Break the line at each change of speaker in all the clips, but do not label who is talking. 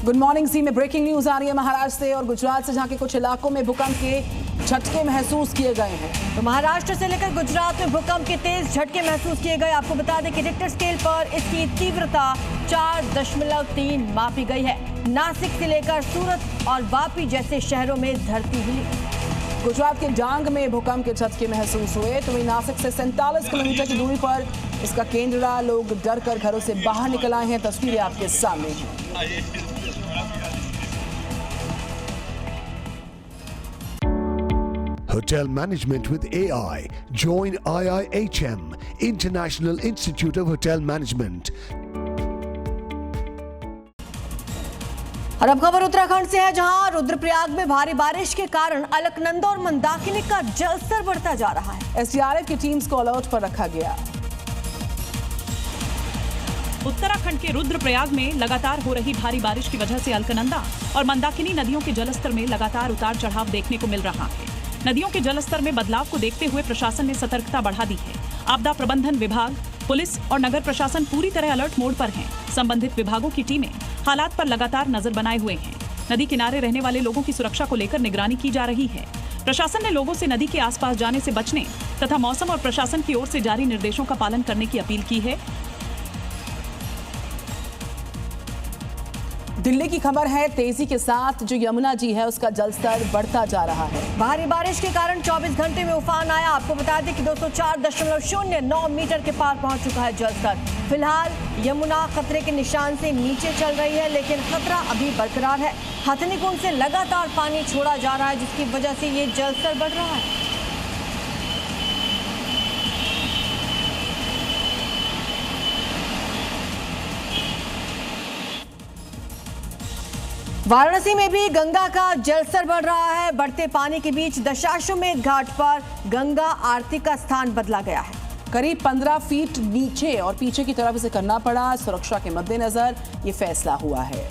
Good morning. सी में breaking news आ रही है महाराष्ट्र से और गुजरात से, जहां के कुछ इलाकों में भूकंप के झटके महसूस किए गए हैं।
तो महाराष्ट्र से लेकर गुजरात में भूकंप के तेज झटके महसूस किए गए। आपको बता दें कि रिक्टर स्केल पर इसकी तीव्रता 4.3 मापी गई है। नासिक से लेकर सूरत और वापी जैसे शहरों में धरती हिली।
गुजरात के डांग में भूकंप के झटके महसूस हुए, तो वहीं नासिक से 47 किलोमीटर की दूरी पर इसका केंद्र रहा। लोग डर कर घरों से बाहर निकल आए हैं। तस्वीरें आपके सामने हैं।
Hotel Management with AI. Join IIHM, International Institute of Hotel Management.
और अब खबर उत्तराखंड से है, जहां रुद्रप्रयाग में भारी बारिश के कारण अलकनंदा और मंदाकिनी का जलस्तर बढ़ता जा रहा है।
एसडीआरएफ की टीम्स को अलर्ट पर रखा गया।
उत्तराखंड के रुद्रप्रयाग में लगातार हो रही भारी बारिश की वजह से अलकनंदा और मंदाकिनी नदियों के जलस्तर में लगातार उतार चढ़ाव देखने को मिल रहा है। नदियों के जलस्तर में बदलाव को देखते हुए प्रशासन ने सतर्कता बढ़ा दी है। आपदा प्रबंधन विभाग, पुलिस और नगर प्रशासन पूरी तरह अलर्ट मोड पर हैं। संबंधित विभागों की टीमें हालात पर लगातार नजर बनाए हुए हैं। नदी किनारे रहने वाले लोगों की सुरक्षा को लेकर निगरानी की जा रही है। प्रशासन ने लोगों से नदी के आसपास जाने से बचने तथा मौसम और प्रशासन की ओर से जारी निर्देशों का पालन करने की अपील की है।
दिल्ली की खबर है, तेजी के साथ जो यमुना जी है उसका जलस्तर बढ़ता जा रहा है।
भारी बारिश के कारण 24 घंटे में उफान आया। आपको बता दें कि 204.09 मीटर के पार पहुंच चुका है जलस्तर। फिलहाल यमुना खतरे के निशान से नीचे चल रही है, लेकिन खतरा अभी बरकरार है। हथनी कुंड से लगातार पानी छोड़ा जा रहा है, जिसकी वजह से ये जलस्तर बढ़ रहा है। वाराणसी में भी गंगा का जलस्तर बढ़ रहा है। बढ़ते पानी के बीच दशाश्वमेध घाट पर गंगा आरती का स्थान बदला गया है।
करीब 15 फीट नीचे और पीछे की तरफ इसे करना पड़ा। सुरक्षा के मद्देनजर ये फैसला हुआ है।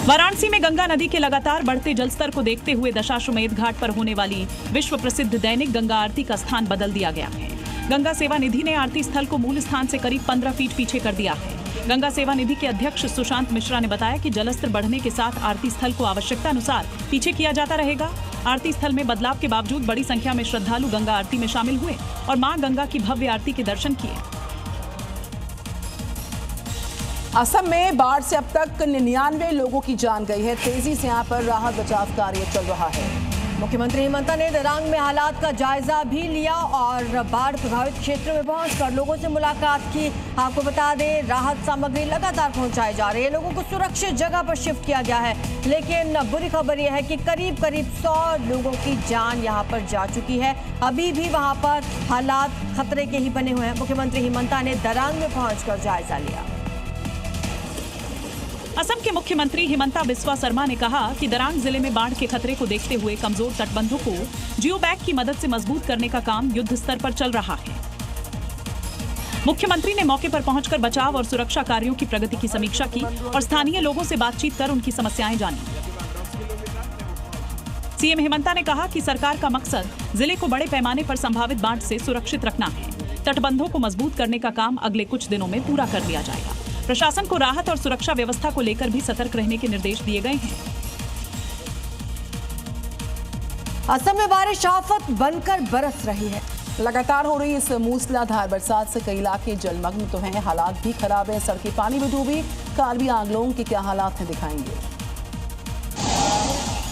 वाराणसी में गंगा नदी के लगातार बढ़ते जलस्तर को देखते हुए दशाश्वमेध घाट पर होने वाली विश्व प्रसिद्ध दैनिक गंगा आरती का स्थान बदल दिया गया है। गंगा सेवा निधि ने आरती स्थल को मूल स्थान से करीब 15 फीट पीछे कर दिया है। गंगा सेवा निधि के अध्यक्ष सुशांत मिश्रा ने बताया कि जलस्तर बढ़ने के साथ आरती स्थल को आवश्यकता अनुसार पीछे किया जाता रहेगा। आरती स्थल में बदलाव के बावजूद बड़ी संख्या में श्रद्धालु गंगा आरती में शामिल हुए और मां गंगा की भव्य आरती के दर्शन किए।
असम में बाढ़ से अब तक 99 लोगों की जान गई है। तेजी से यहां पर राहत बचाव कार्य चल रहा है।
मुख्यमंत्री हिमंता ने दरांग में हालात का जायजा भी लिया और बाढ़ प्रभावित क्षेत्रों में पहुंचकर लोगों से मुलाकात की। आपको बता दें, राहत सामग्री लगातार पहुंचाई जा रही है। लोगों को सुरक्षित जगह पर शिफ्ट किया गया है, लेकिन बुरी खबर यह है कि करीब 100 लोगों की जान यहां पर जा चुकी है। अभी भी वहां पर हालात खतरे के ही बने हुए हैं। मुख्यमंत्री हिमंता ने दरांग में पहुंचकर जायजा लिया।
असम के मुख्यमंत्री हिमंता बिस्वा शर्मा ने कहा कि दरांग जिले में बाढ़ के खतरे को देखते हुए कमजोर तटबंधों को जियो बैग की मदद से मजबूत करने का काम युद्ध स्तर पर चल रहा है। मुख्यमंत्री ने मौके पर पहुंचकर बचाव और सुरक्षा कार्यों की प्रगति की समीक्षा की और स्थानीय लोगों से बातचीत कर उनकी समस्याएं जानी। सीएम हिमंता ने कहा कि सरकार का मकसद जिले को बड़े पैमाने पर संभावित बाढ़ से सुरक्षित रखना है। तटबंधों को मजबूत करने का काम अगले कुछ दिनों में पूरा कर लिया जाएगा। प्रशासन को राहत और सुरक्षा व्यवस्था को लेकर भी सतर्क रहने के निर्देश दिए गए हैं।
असम में बारिश आफत बनकर बरस रही है।
लगातार हो रही इस मूसलाधार बरसात से कई इलाके जलमग्न तो हैं, हालात भी खराब है। सड़कें पानी में डूबी। कार्बी आंगलोंग के क्या हालात हैं, दिखाएंगे।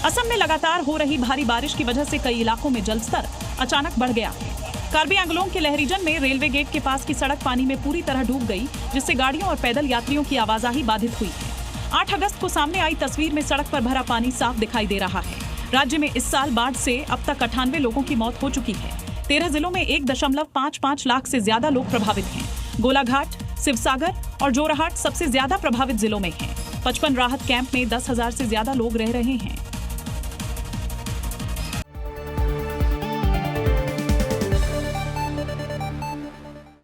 असम में लगातार हो रही भारी बारिश की वजह से कई इलाकों में जलस्तर अचानक बढ़ गया है। कार्बी आंगलोंग के लहरीजन में रेलवे गेट के पास की सड़क पानी में पूरी तरह डूब गई, जिससे गाड़ियों और पैदल यात्रियों की आवाजाही बाधित हुई है। 8 अगस्त को सामने आई तस्वीर में सड़क पर भरा पानी साफ दिखाई दे रहा है। राज्य में इस साल बाढ़ से अब तक 98 लोगों की मौत हो चुकी है। 13 जिलों में 1.55 लाख से ज्यादा लोग प्रभावित हैं। गोलाघाट, शिवसागर और जोरहाट सबसे ज्यादा प्रभावित जिलों में हैं। 55 राहत कैंप में 10,000 से ज्यादा लोग रह रहे हैं।